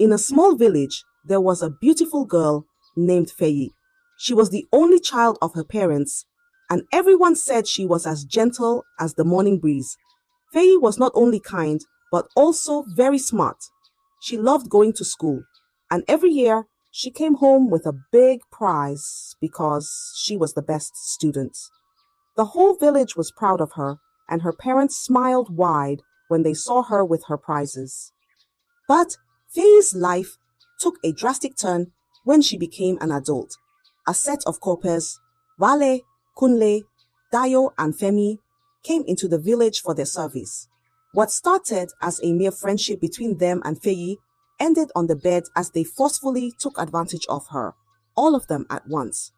In a small village, there was a beautiful girl named Faye. She was the only child of her parents, and everyone said she was as gentle as the morning breeze. Faye was not only kind, but also very smart. She loved going to school, and every year she came home with a big prize because she was the best student. The whole village was proud of her, and her parents smiled wide when they saw her with her prizes. But Faye's life took a drastic turn when she became an adult. A set of coppers, Wale, Kunle, Dayo, and Femi, came into the village for their service. What started as a mere friendship between them and Faye ended on the bed as they forcefully took advantage of her, all of them at once.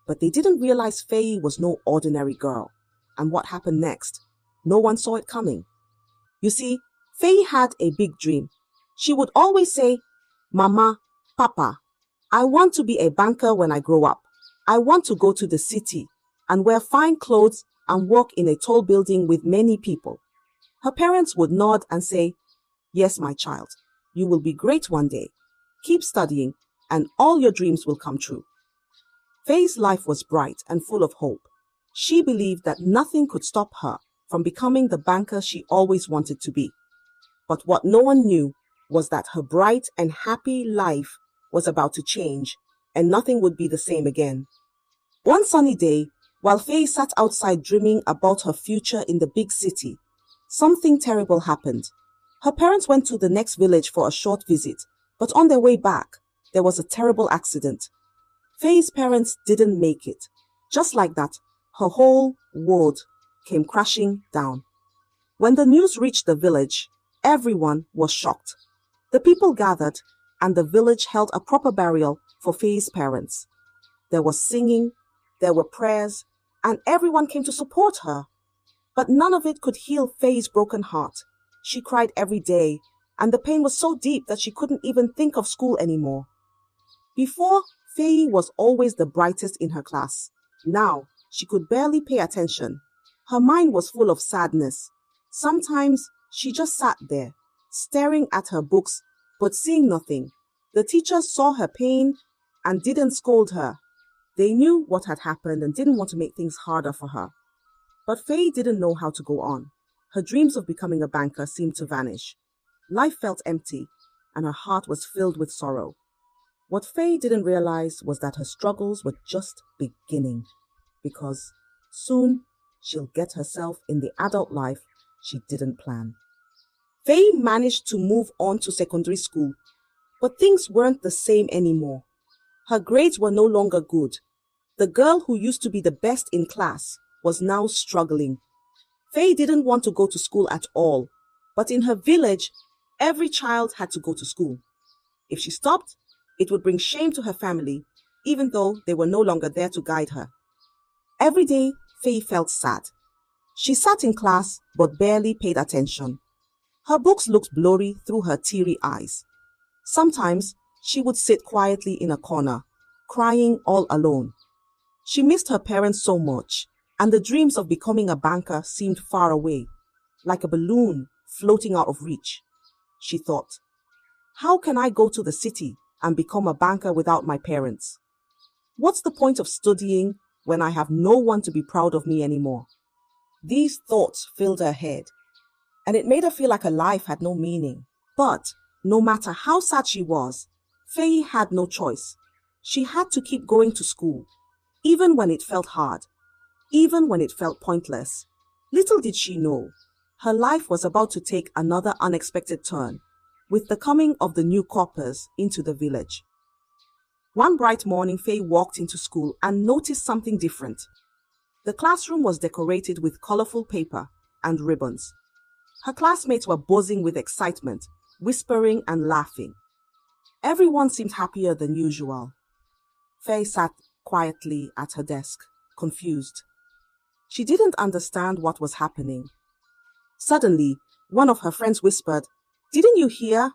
But they didn't realize Faye was no ordinary girl. And what happened next? No one saw it coming. You see, Faye had a big dream. She would always say, "Mama, Papa, I want to be a banker when I grow up. I want to go to the city and wear fine clothes and work in a tall building with many people." Her parents would nod and say, "Yes, my child, you will be great one day. Keep studying and all your dreams will come true." Faye's life was bright and full of hope. She believed that nothing could stop her from becoming the banker she always wanted to be. But what no one knew was that her bright and happy life was about to change, and nothing would be the same again. One sunny day, while Faye sat outside dreaming about her future in the big city, something terrible happened. Her parents went to the next village for a short visit, but on their way back, there was a terrible accident. Faye's parents didn't make it. Just like that, her whole world came crashing down. When the news reached the village, everyone was shocked. The people gathered, and the village held a proper burial for Faye's parents. There was singing, there were prayers, and everyone came to support her. But none of it could heal Faye's broken heart. She cried every day, and the pain was so deep that she couldn't even think of school anymore. Before, Faye was always the brightest in her class. Now, she could barely pay attention. Her mind was full of sadness. Sometimes, she just sat there, staring at her books, but seeing nothing. The teachers saw her pain and didn't scold her. They knew what had happened and didn't want to make things harder for her. But Faye didn't know how to go on. Her dreams of becoming a banker seemed to vanish. Life felt empty, and her heart was filled with sorrow. What Faye didn't realize was that her struggles were just beginning, because soon she'll get herself in the adult life she didn't plan. Faye managed to move on to secondary school, but things weren't the same anymore. Her grades were no longer good. The girl who used to be the best in class was now struggling. Faye didn't want to go to school at all, but in her village, every child had to go to school. If she stopped, it would bring shame to her family, even though they were no longer there to guide her. Every day, Faye felt sad. She sat in class but barely paid attention. Her books looked blurry through her teary eyes. Sometimes, she would sit quietly in a corner, crying all alone. She missed her parents so much, and the dreams of becoming a banker seemed far away, like a balloon floating out of reach. She thought, "How can I go to the city and become a banker without my parents? What's the point of studying when I have no one to be proud of me anymore?" These thoughts filled her head, and it made her feel like her life had no meaning. But no matter how sad she was, Faye had no choice. She had to keep going to school, even when it felt hard, even when it felt pointless. Little did she know, her life was about to take another unexpected turn, with the coming of the new coppers into the village. One bright morning, Faye walked into school and noticed something different. The classroom was decorated with colorful paper and ribbons. Her classmates were buzzing with excitement, whispering and laughing. Everyone seemed happier than usual. Faye sat quietly at her desk, confused. She didn't understand what was happening. Suddenly, one of her friends whispered, "Didn't you hear?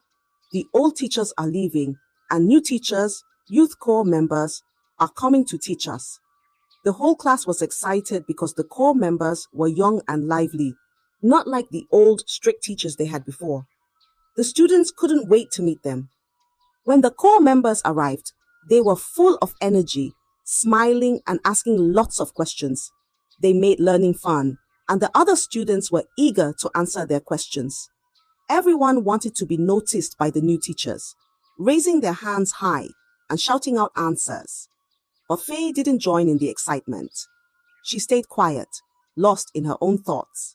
The old teachers are leaving, and new teachers, youth corps members, are coming to teach us." The whole class was excited because the corps members were young and lively, not like the old, strict teachers they had before. The students couldn't wait to meet them. When the core members arrived, they were full of energy, smiling and asking lots of questions. They made learning fun, and the other students were eager to answer their questions. Everyone wanted to be noticed by the new teachers, raising their hands high and shouting out answers. But Faye didn't join in the excitement. She stayed quiet, lost in her own thoughts.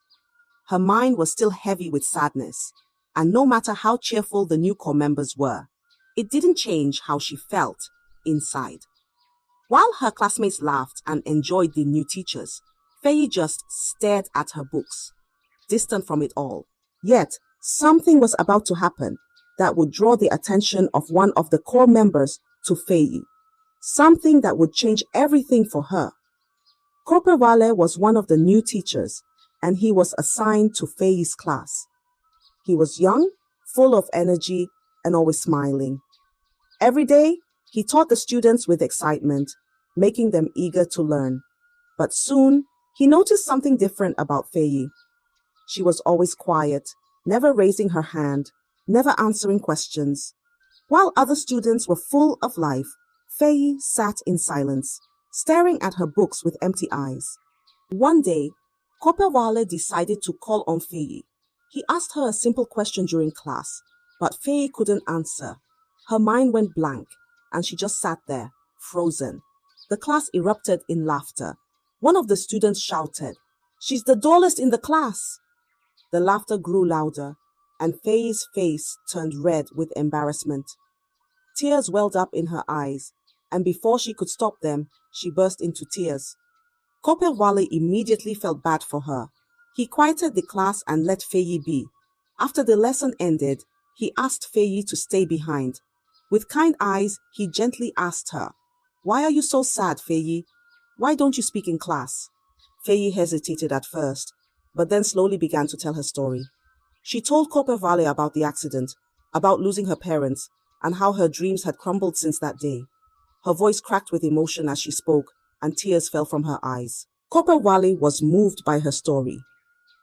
Her mind was still heavy with sadness, and no matter how cheerful the new core members were, it didn't change how she felt inside. While her classmates laughed and enjoyed the new teachers, Faye just stared at her books, distant from it all. Yet, something was about to happen that would draw the attention of one of the core members to Faye. Something that would change everything for her. Corporal Wale was one of the new teachers, and he was assigned to Faye's class. He was young, full of energy, and always smiling. Every day, he taught the students with excitement, making them eager to learn. But soon, he noticed something different about Faye. She was always quiet, never raising her hand, never answering questions. While other students were full of life, Faye sat in silence, staring at her books with empty eyes. One day, Corporal Wale decided to call on Faye. He asked her a simple question during class, but Faye couldn't answer. Her mind went blank, and she just sat there, frozen. The class erupted in laughter. One of the students shouted, "She's the dullest in the class!" The laughter grew louder, and Faye's face turned red with embarrassment. Tears welled up in her eyes, and before she could stop them, she burst into tears. Corporal Wale immediately felt bad for her. He quieted the class and let Faye be. After the lesson ended, he asked Faye to stay behind. With kind eyes, he gently asked her, "Why are you so sad, Faye? Why don't you speak in class?" Faye hesitated at first, but then slowly began to tell her story. She told Corporal Wale about the accident, about losing her parents, and how her dreams had crumbled since that day. Her voice cracked with emotion as she spoke, and tears fell from her eyes. Corporal Wale was moved by her story.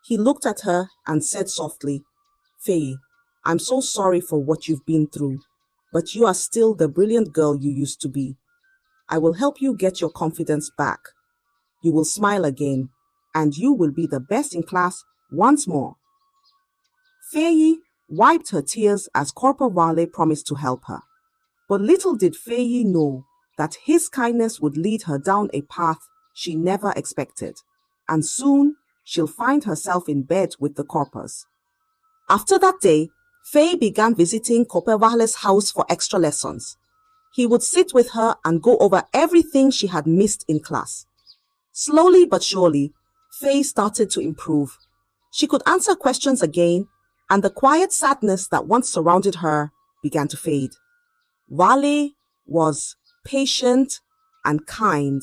He looked at her and said softly, "Faye, I'm so sorry for what you've been through, but you are still the brilliant girl you used to be. I will help you get your confidence back. You will smile again, and you will be the best in class once more." Faye wiped her tears as Corporal Wale promised to help her. But little did Faye know that his kindness would lead her down a path she never expected, and soon she'll find herself in bed with the corpers. After that day, Faye began visiting Corporal Wale's house for extra lessons. He would sit with her and go over everything she had missed in class. Slowly but surely, Faye started to improve. She could answer questions again, and the quiet sadness that once surrounded her began to fade. Wale was patient and kind,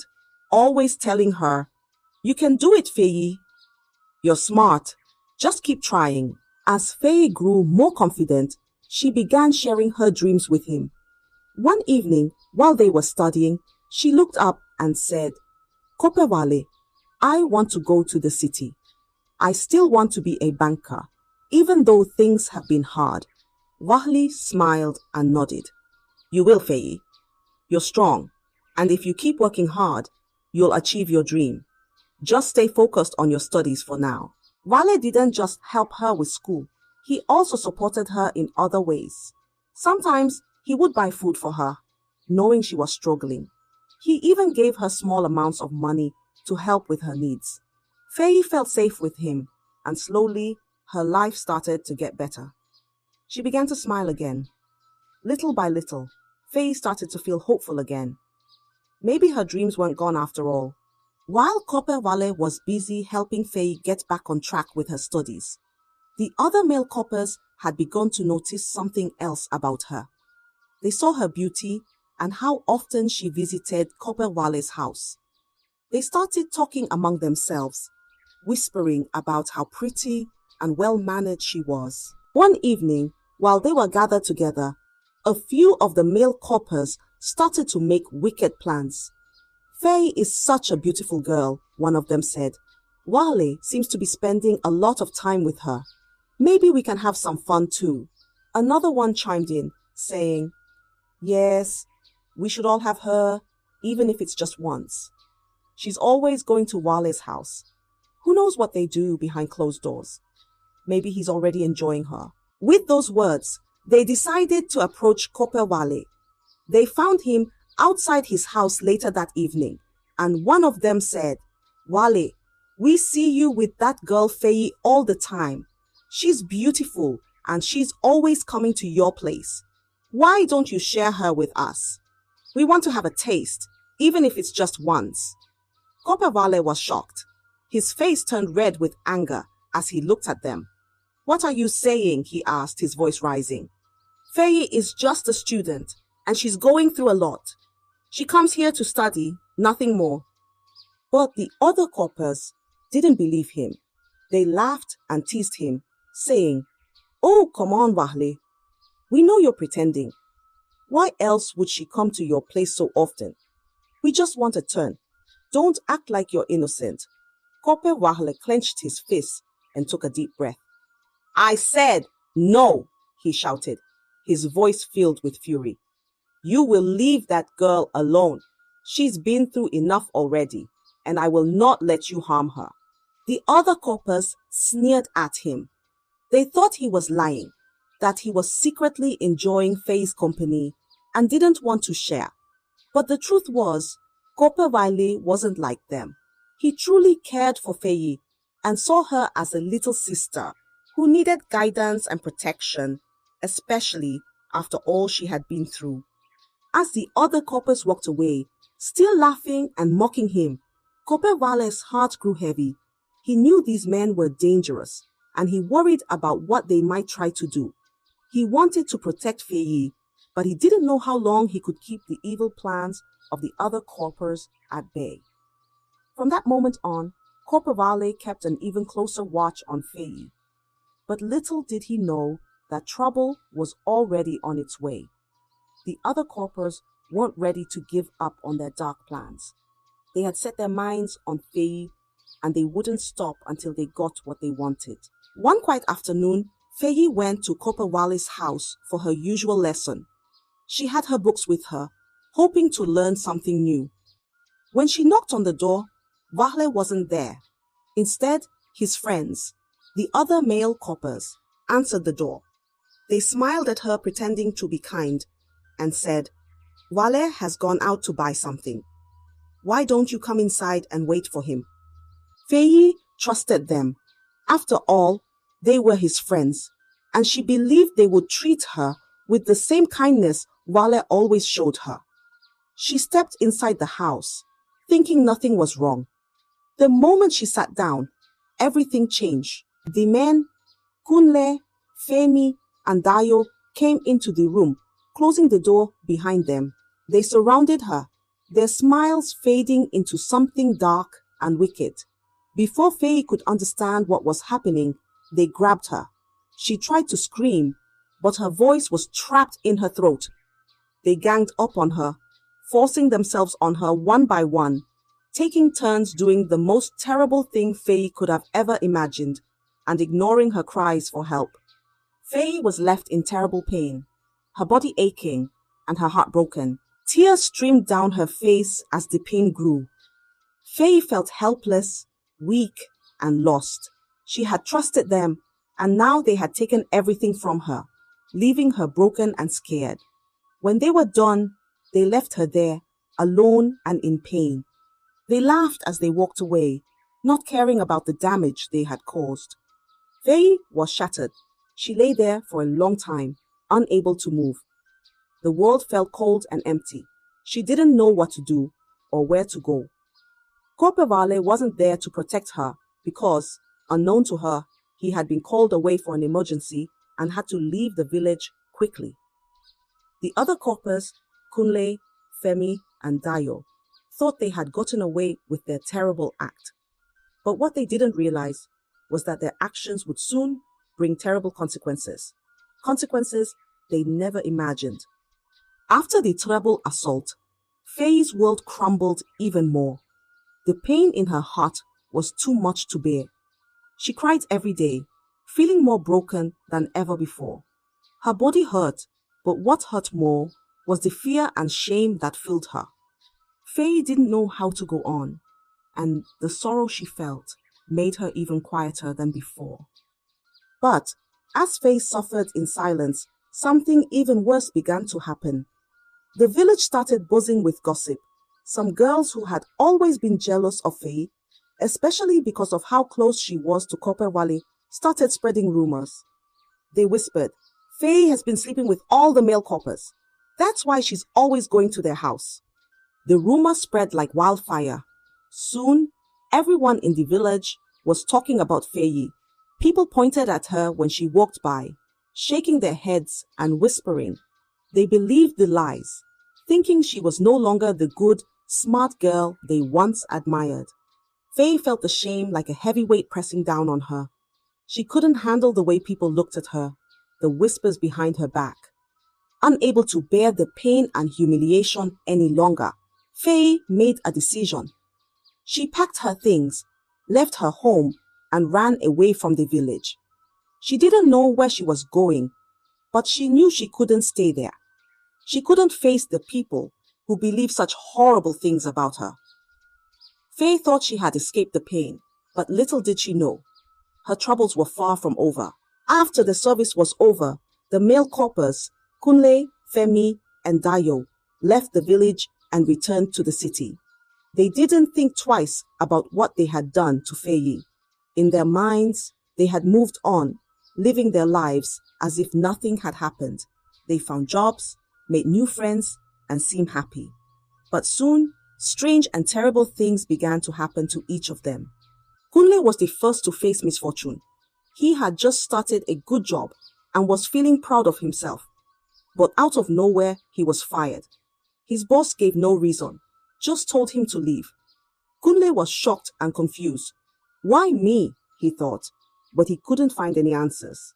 always telling her, "You can do it, Faye. You're smart. Just keep trying." As Faye grew more confident, she began sharing her dreams with him. One evening, while they were studying, she looked up and said, "Corporal Wale, I want to go to the city. I still want to be a banker, even though things have been hard." Wale smiled and nodded. "You will, Faye. You're strong, and if you keep working hard, you'll achieve your dream. Just stay focused on your studies for now." Wale didn't just help her with school. He also supported her in other ways. Sometimes he would buy food for her, knowing she was struggling. He even gave her small amounts of money to help with her needs. Faye felt safe with him, and slowly her life started to get better. She began to smile again. Little by little, Faye started to feel hopeful again. Maybe her dreams weren't gone after all. While Corporal Wale was busy helping Faye get back on track with her studies, the other male coppers had begun to notice something else about her. They saw her beauty and how often she visited Corporal Wale's house. They started talking among themselves, whispering about how pretty and well-mannered she was. One evening, while they were gathered together, a few of the male coppers started to make wicked plans. "Faye is such a beautiful girl," one of them said. "Wale seems to be spending a lot of time with her. Maybe we can have some fun too." Another one chimed in, saying, Yes, we should all have her, even if it's just once. She's always going to Wale's house. Who knows what they do behind closed doors? Maybe he's already enjoying her. With those words, they decided to approach Kope Wale. They found him outside his house later that evening, and one of them said, "Wale, we see you with that girl Faye all the time. She's beautiful and she's always coming to your place. Why don't you share her with us? We want to have a taste, even if it's just once." Kope Wale was shocked. His face turned red with anger as he looked at them. "What are you saying?" he asked, his voice rising. "Faye is just a student, and she's going through a lot. She comes here to study, nothing more." But the other coppers didn't believe him. They laughed and teased him, saying, "Oh, come on, Wale. We know you're pretending. Why else would she come to your place so often? We just want a turn. Don't act like you're innocent." Kope Wale clenched his fist and took a deep breath. "I said no," he shouted, his voice filled with fury. "You will leave that girl alone. She's been through enough already, and I will not let you harm her." The other coppers sneered at him. They thought he was lying, that he was secretly enjoying Faye's company and didn't want to share. But the truth was, Kope Wale wasn't like them. He truly cared for Faye and saw her as a little sister who needed guidance and protection, especially after all she had been through. As the other coppers walked away, still laughing and mocking him, Kope Wale's heart grew heavy. He knew these men were dangerous, and he worried about what they might try to do. He wanted to protect Faye, but he didn't know how long he could keep the evil plans of the other coppers at bay. From that moment on, Kope Wale kept an even closer watch on Faye. But little did he know that trouble was already on its way. The other coppers weren't ready to give up on their dark plans. They had set their minds on Faye, and they wouldn't stop until they got what they wanted. One quiet afternoon, Faye went to Kope Wale's house for her usual lesson. She had her books with her, hoping to learn something new. When she knocked on the door, Wale wasn't there. Instead, his friends, the other male coppers, answered the door. They smiled at her, pretending to be kind, and said, "Wale has gone out to buy something. Why don't you come inside and wait for him?" Faye trusted them. After all, they were his friends, and she believed they would treat her with the same kindness Wale always showed her. She stepped inside the house, thinking nothing was wrong. The moment she sat down, everything changed. The men, Kunle, Femi, and Dayo, came into the room, closing the door behind them. They surrounded her, their smiles fading into something dark and wicked. Before Faye could understand what was happening, they grabbed her. She tried to scream, but her voice was trapped in her throat. They ganged up on her, forcing themselves on her one by one, taking turns doing the most terrible thing Faye could have ever imagined, and ignoring her cries for help. Faye was left in terrible pain, her body aching and her heart broken. Tears streamed down her face as the pain grew. Faye felt helpless, weak, and lost. She had trusted them, and now they had taken everything from her, leaving her broken and scared. When they were done, they left her there, alone and in pain. They laughed as they walked away, not caring about the damage they had caused. Faye was shattered. She lay there for a long time, unable to move. The world felt cold and empty. She didn't know what to do or where to go. Kope Wale wasn't there to protect her because, unknown to her, he had been called away for an emergency and had to leave the village quickly. The other coppers, Kunle, Femi, and Dayo, thought they had gotten away with their terrible act. But what they didn't realize was that their actions would soon bring terrible consequences. Consequences they never imagined. After the terrible assault, Faye's world crumbled even more. The pain in her heart was too much to bear. She cried every day, feeling more broken than ever before. Her body hurt, but what hurt more was the fear and shame that filled her. Faye didn't know how to go on, and the sorrow she felt made her even quieter than before. But as Faye suffered in silence, something even worse began to happen. The village started buzzing with gossip. Some girls who had always been jealous of Faye, especially because of how close she was to Copper Valley, started spreading rumors. They whispered, "Faye has been sleeping with all the male coppers. That's why she's always going to their house." The rumor spread like wildfire. Soon, everyone in the village was talking about Faye. People pointed at her when she walked by, shaking their heads and whispering. They believed the lies, thinking she was no longer the good, smart girl they once admired. Faye felt the shame like a heavy weight pressing down on her. She couldn't handle the way people looked at her, the whispers behind her back. Unable to bear the pain and humiliation any longer, Faye made a decision. She packed her things, left her home, and ran away from the village. She didn't know where she was going, but she knew she couldn't stay there. She couldn't face the people who believed such horrible things about her. Faye thought she had escaped the pain, but little did she know. Her troubles were far from over. After the service was over, the male coppers, Kunle, Femi, and Dayo, left the village and returned to the city. They didn't think twice about what they had done to Faye. In their minds, they had moved on, living their lives as if nothing had happened. They found jobs, made new friends, and seemed happy. But soon, strange and terrible things began to happen to each of them. Kunle was the first to face misfortune. He had just started a good job and was feeling proud of himself. But out of nowhere, he was fired. His boss gave no reason, just told him to leave. Kunle was shocked and confused. Why me? He thought, but he couldn't find any answers.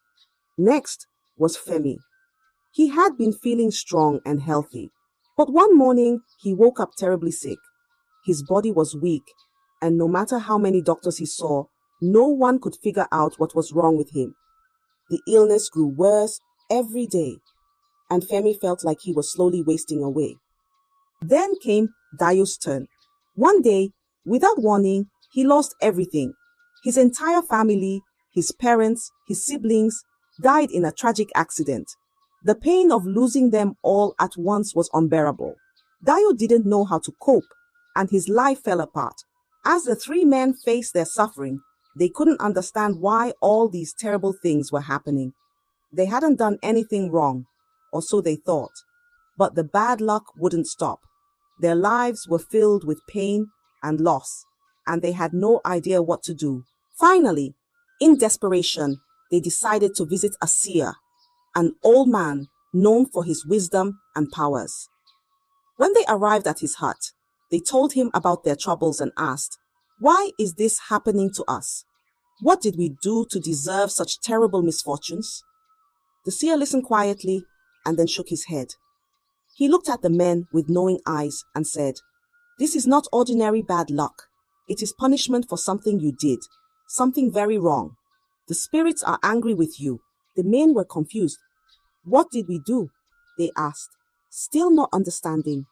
Next was Femi. He had been feeling strong and healthy, but one morning he woke up terribly sick. His body was weak, and no matter how many doctors he saw, no one could figure out what was wrong with him. The illness grew worse every day, and Femi felt like he was slowly wasting away. Then came Dayo's turn. One day, without warning, he lost everything. His entire family, his parents, his siblings, died in a tragic accident. The pain of losing them all at once was unbearable. Dayo didn't know how to cope, and his life fell apart. As the three men faced their suffering, they couldn't understand why all these terrible things were happening. They hadn't done anything wrong, or so they thought. But the bad luck wouldn't stop. Their lives were filled with pain and loss, and they had no idea what to do. Finally, in desperation, they decided to visit a seer, an old man known for his wisdom and powers. When they arrived at his hut, they told him about their troubles and asked, "Why is this happening to us? What did we do to deserve such terrible misfortunes?" The seer listened quietly and then shook his head. He looked at the men with knowing eyes and said, "This is not ordinary bad luck. It is punishment for something you did, something very wrong. The spirits are angry with you." The men were confused. "What did we do?" they asked, still not understanding.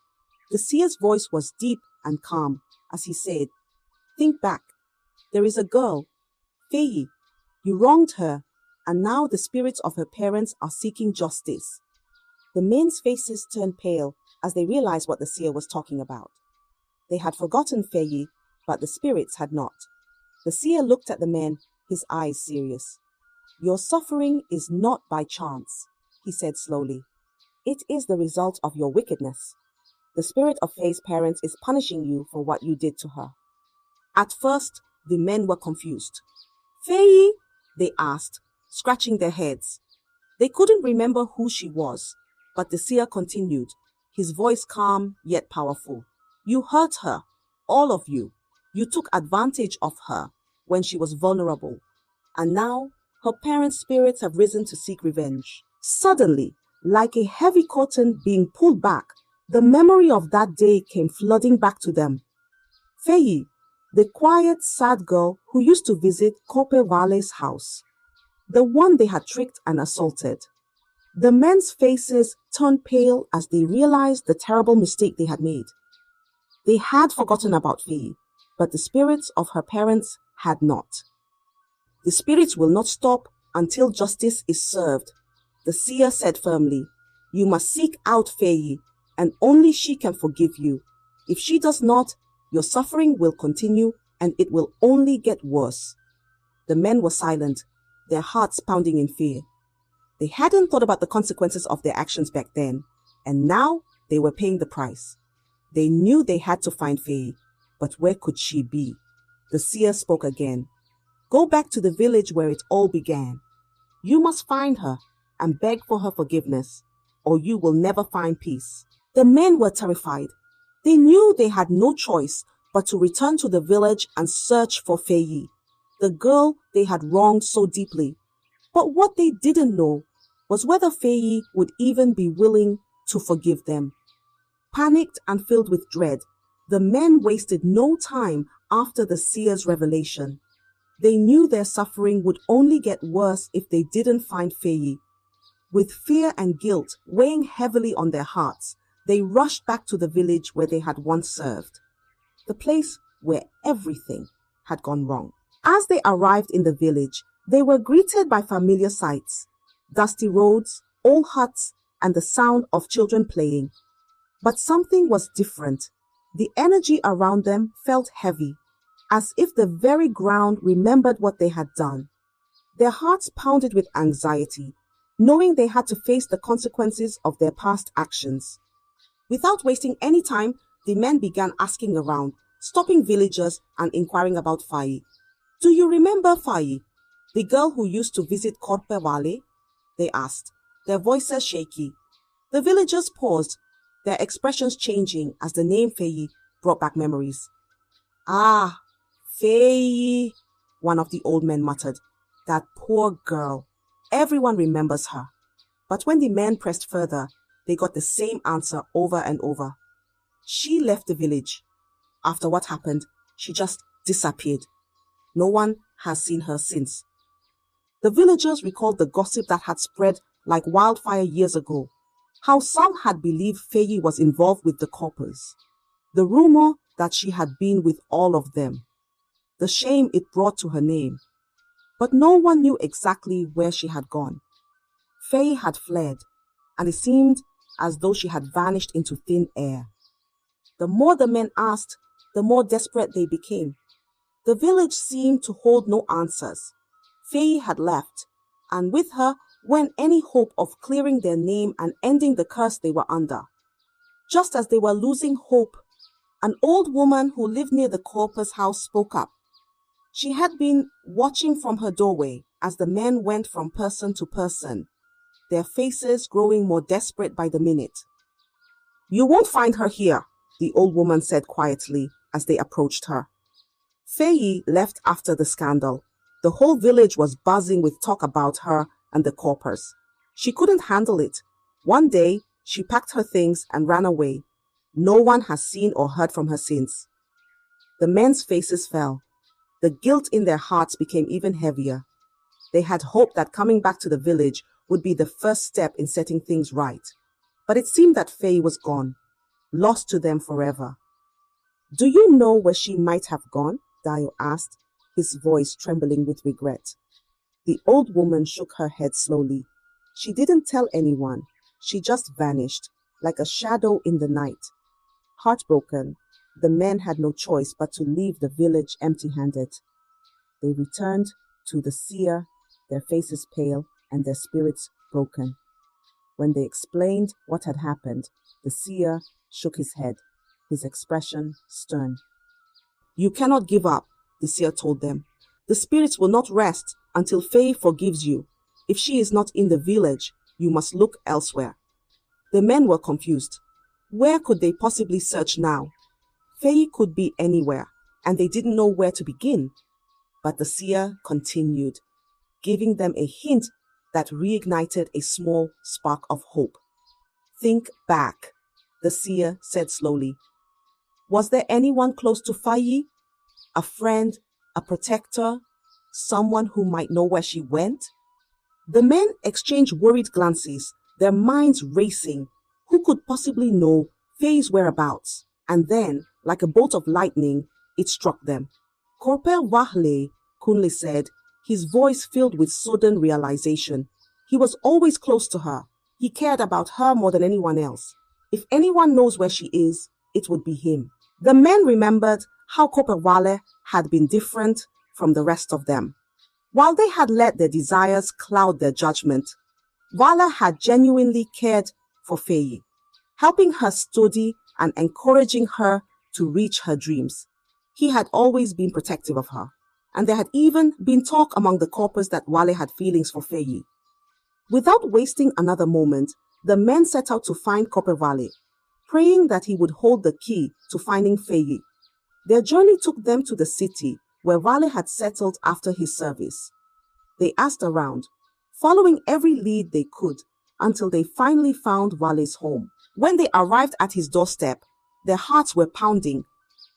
The seer's voice was deep and calm as he said, "Think back. There is a girl, Faye. You wronged her, and now the spirits of her parents are seeking justice." The men's faces turned pale as they realized what the seer was talking about. They had forgotten Faye, but the spirits had not. The seer looked at the men, his eyes serious. "Your suffering is not by chance," he said slowly. "It is the result of your wickedness. The spirit of Faye's parents is punishing you for what you did to her." At first, the men were confused. "Faye?" they asked, scratching their heads. They couldn't remember who she was, but the seer continued, his voice calm yet powerful. "You hurt her, all of you. You took advantage of her when she was vulnerable. And now, her parents' spirits have risen to seek revenge." Suddenly, like a heavy curtain being pulled back, the memory of that day came flooding back to them. Faye, the quiet, sad girl who used to visit Cope Valley's house. The one they had tricked and assaulted. The men's faces turned pale as they realized the terrible mistake they had made. They had forgotten about Faye, but the spirits of her parents had not. The spirits will not stop until justice is served, the seer said firmly. You must seek out Faye, and only she can forgive you. If she does not, your suffering will continue and it will only get worse. The men were silent, their hearts pounding in fear. They hadn't thought about the consequences of their actions back then, and now they were paying the price. They knew they had to find Faye, but where could she be? The seer spoke again. Go back to the village where it all began. You must find her and beg for her forgiveness, or you will never find peace. The men were terrified. They knew they had no choice but to return to the village and search for Faye, the girl they had wronged so deeply. But what they didn't know was whether Faye would even be willing to forgive them. Panicked and filled with dread, the men wasted no time after the seer's revelation. They knew their suffering would only get worse if they didn't find Faye. With fear and guilt weighing heavily on their hearts, they rushed back to the village where they had once served, the place where everything had gone wrong. As they arrived in the village, they were greeted by familiar sights: dusty roads, old huts, and the sound of children playing. But something was different. The energy around them felt heavy, as if the very ground remembered what they had done. Their hearts pounded with anxiety, knowing they had to face the consequences of their past actions. Without wasting any time, the men began asking around, stopping villagers and inquiring about Faye. Do you remember Faye, the girl who used to visit Korpe Wale? They asked, their voices shaky. The villagers paused, their expressions changing as the name Faye brought back memories. Ah, Faye, one of the old men muttered. That poor girl. Everyone remembers her. But when the men pressed further, they got the same answer over and over. She left the village. After what happened, she just disappeared. No one has seen her since. The villagers recalled the gossip that had spread like wildfire years ago. How some had believed Faye was involved with the coppers. The rumor that she had been with all of them. The shame it brought to her name. But no one knew exactly where she had gone. Faye had fled, and it seemed as though she had vanished into thin air. The more the men asked, the more desperate they became. The village seemed to hold no answers. Faye had left, and with her went any hope of clearing their name and ending the curse they were under. Just as they were losing hope, an old woman who lived near the corpus house spoke up. She had been watching from her doorway as the men went from person to person, their faces growing more desperate by the minute. You won't find her here, the old woman said quietly as they approached her. Faye left after the scandal. The whole village was buzzing with talk about her and the corpers. She couldn't handle it. One day, she packed her things and ran away. No one has seen or heard from her since. The men's faces fell. The guilt in their hearts became even heavier. They had hoped that coming back to the village would be the first step in setting things right. But it seemed that Faye was gone, lost to them forever. Do you know where she might have gone? Dio asked, his voice trembling with regret. The old woman shook her head slowly. She didn't tell anyone. She just vanished, like a shadow in the night. Heartbroken, the men had no choice but to leave the village empty-handed. They returned to the seer, their faces pale and their spirits broken. When they explained what had happened, the seer shook his head, his expression stern. You cannot give up, the seer told them. The spirits will not rest until Faye forgives you. If she is not in the village, you must look elsewhere. The men were confused. Where could they possibly search now? Faye could be anywhere, and they didn't know where to begin. But the seer continued, giving them a hint that reignited a small spark of hope. Think back, the seer said slowly. Was there anyone close to Faye? A friend, a protector, someone who might know where she went? The men exchanged worried glances, their minds racing. Who could possibly know Faye's whereabouts? And then, like a bolt of lightning, it struck them. Corporal Wahle, Kunle said, his voice filled with sudden realization. He was always close to her. He cared about her more than anyone else. If anyone knows where she is, it would be him. The men remembered how Corporal Wahle had been different from the rest of them. While they had let their desires cloud their judgment, Wahle had genuinely cared for Faye, helping her study and encouraging her to reach her dreams. He had always been protective of her, and there had even been talk among the corpers that Wahle had feelings for Faye. Without wasting another moment, the men set out to find Corporal Wahle, praying that he would hold the key to finding Faye. Their journey took them to the city where Wahle had settled after his service. They asked around, following every lead they could, until they finally found Wale's home. When they arrived at his doorstep, their hearts were pounding.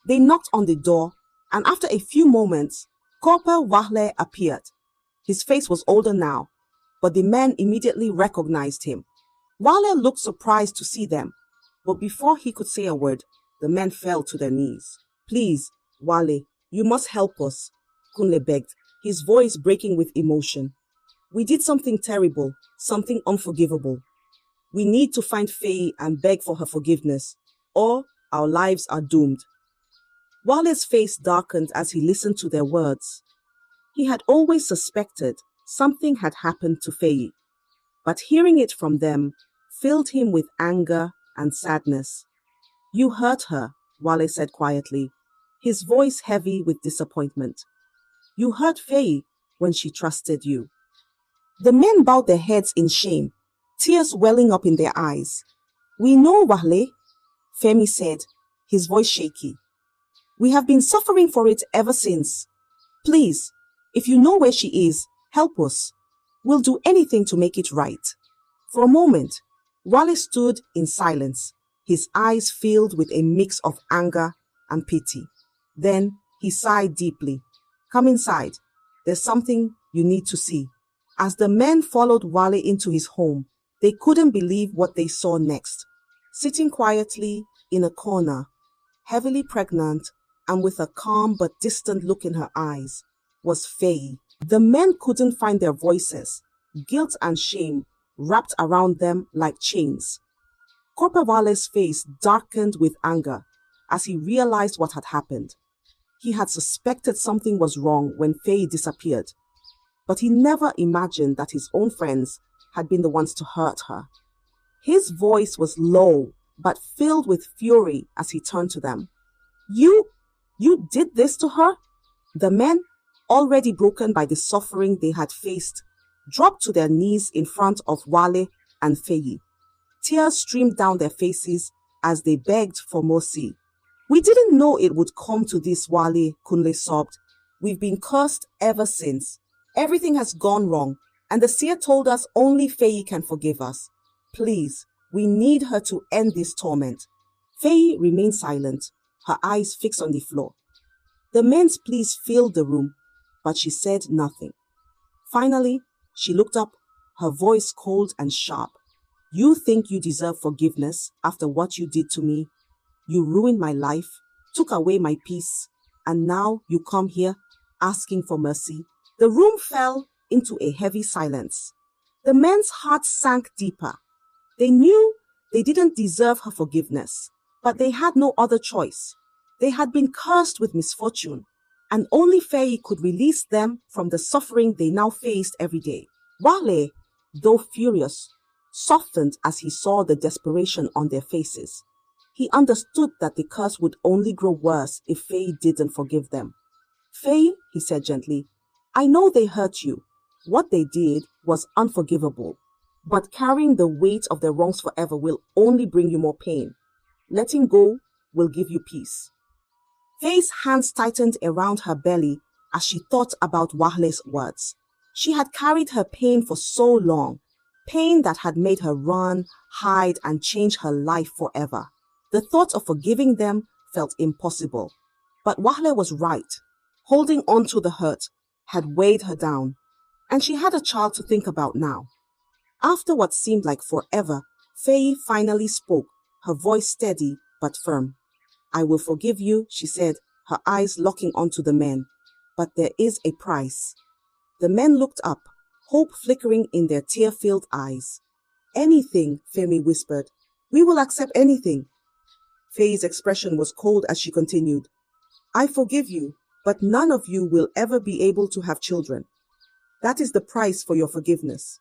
They knocked on the door, and after a few moments, Corporal Wahle appeared. His face was older now, but the men immediately recognized him. Wahle looked surprised to see them, but before he could say a word, the men fell to their knees. "Please, Wahle, you must help us," Kunle begged, his voice breaking with emotion. "We did something terrible, something unforgivable. We need to find Faye and beg for her forgiveness, or our lives are doomed." Wale's face darkened as he listened to their words. He had always suspected something had happened to Faye, but hearing it from them filled him with anger and sadness. "You hurt her," Wahle said quietly, his voice heavy with disappointment. "You hurt Faye when she trusted you." The men bowed their heads in shame, tears welling up in their eyes. "We know, Wahle," Femi said, his voice shaky. "We have been suffering for it ever since. Please, if you know where she is, help us. We'll do anything to make it right." For a moment, Wahle stood in silence, his eyes filled with a mix of anger and pity. Then he sighed deeply. "Come inside. There's something you need to see." As the men followed Wahle into his home, they couldn't believe what they saw next. Sitting quietly in a corner, heavily pregnant and with a calm but distant look in her eyes, was Faye. The men couldn't find their voices. Guilt and shame wrapped around them like chains. Corporal Wale's face darkened with anger as he realized what had happened. He had suspected something was wrong when Faye disappeared, but he never imagined that his own friends had been the ones to hurt her. His voice was low but filled with fury as he turned to them. You did this to her?" The men, already broken by the suffering they had faced, dropped to their knees in front of Wahle and Faye. Tears streamed down their faces as they begged for mercy. "We didn't know it would come to this, Wahle," Kunle sobbed. "We've been cursed ever since. Everything has gone wrong, and the seer told us only Faye can forgive us. Please, we need her to end this torment." Faye remained silent, her eyes fixed on the floor. The men's pleas filled the room, but she said nothing. Finally, she looked up, her voice cold and sharp. "You think you deserve forgiveness after what you did to me? You ruined my life, took away my peace, and now you come here asking for mercy?" The room fell into a heavy silence. The men's hearts sank deeper. They knew they didn't deserve her forgiveness, but they had no other choice. They had been cursed with misfortune, and only Faye could release them from the suffering they now faced every day. Wahle, though furious, softened as he saw the desperation on their faces. He understood that the curse would only grow worse if Faye didn't forgive them. "Faye," he said gently, "I know they hurt you. What they did was unforgivable. But carrying the weight of their wrongs forever will only bring you more pain. Letting go will give you peace." Faye's hands tightened around her belly as she thought about Wahle's words. She had carried her pain for so long, pain that had made her run, hide, and change her life forever. The thought of forgiving them felt impossible. But Wahle was right. Holding on to the hurt had weighed her down, and she had a child to think about now. After what seemed like forever, Faye finally spoke, her voice steady but firm. "I will forgive you," she said, her eyes locking onto the men. "But there is a price." The men looked up, hope flickering in their tear-filled eyes. "Anything," Femi whispered. "We will accept anything." Faye's expression was cold as she continued. "I forgive you, but none of you will ever be able to have children. That is the price for your forgiveness.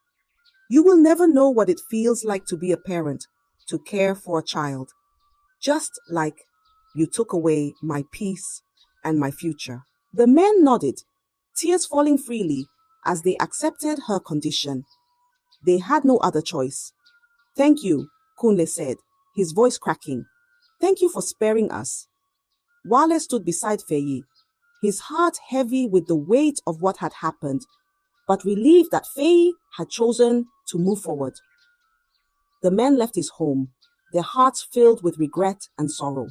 You will never know what it feels like to be a parent, to care for a child. Just like you took away my peace and my future." The men nodded, tears falling freely as they accepted her condition. They had no other choice. "Thank you," Kunle said, his voice cracking. "Thank you for sparing us." Wale stood beside Faye, his heart heavy with the weight of what had happened, but relieved that Faye had chosen to move forward. The men left his home, their hearts filled with regret and sorrow.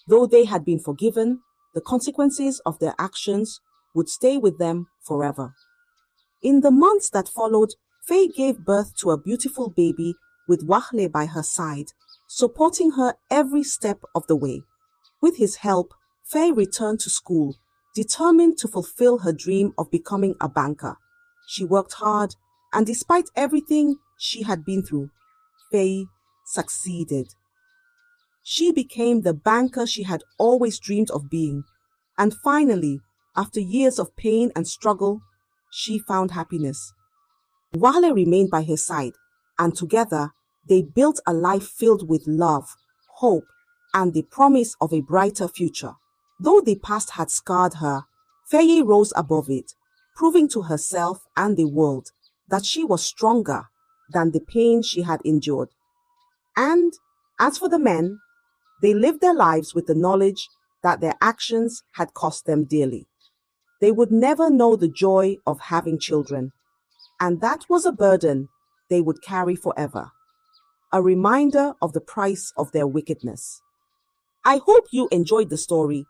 Though they had been forgiven, the consequences of their actions would stay with them forever. In the months that followed, Faye gave birth to a beautiful baby with Wahle by her side, supporting her every step of the way. With his help, Faye returned to school, determined to fulfill her dream of becoming a banker. She worked hard, and despite everything she had been through, Faye succeeded. She became the banker she had always dreamed of being, and finally, after years of pain and struggle, she found happiness. Wale remained by her side, and together they built a life filled with love, hope, and the promise of a brighter future. Though the past had scarred her, Faye rose above it, proving to herself and the world that she was stronger than the pain she had endured. And as for the men, they lived their lives with the knowledge that their actions had cost them dearly. They would never know the joy of having children, and that was a burden they would carry forever, a reminder of the price of their wickedness. I hope you enjoyed the story.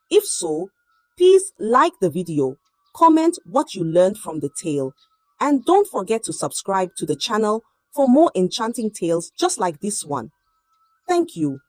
If so, please like the video, comment what you learned from the tale, and don't forget to subscribe to the channel for more enchanting tales just like this one. Thank you.